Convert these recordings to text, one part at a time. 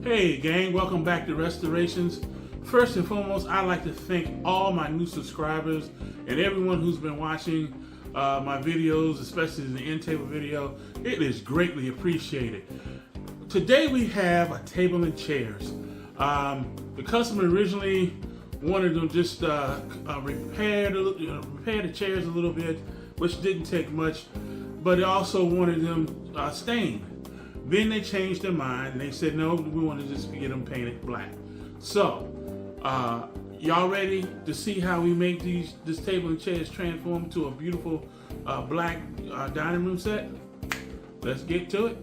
Hey gang, welcome back to Restorations. First and foremost, I'd like to thank all my new subscribers and everyone who's been watching my videos, especially the end table video. It is greatly appreciated. Today we have a table and chairs. The customer originally wanted them just repair the chairs a little bit, which didn't take much, but they also wanted them stained. Then they changed their mind and they said, no, we want to just get them painted black. So, y'all ready to see how we make this table and chairs transform to a beautiful black dining room set? Let's get to it.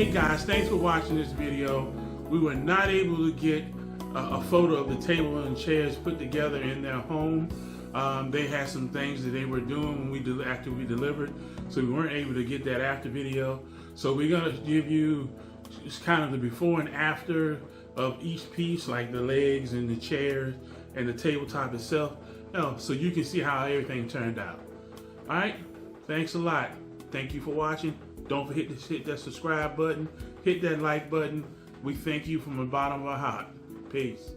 Hey guys, thanks for watching this video. We were not able to get a photo of the table and chairs put together in their home. They had some things that they were doing when after we delivered, so we weren't able to get that after video. So we're gonna give you just kind of the before and after of each piece, like the legs and the chairs and the tabletop itself, so you can see how everything turned out. All right, thanks a lot. Thank you for watching. Don't forget to hit that subscribe button, hit that like button. We thank you from the bottom of our heart. Peace.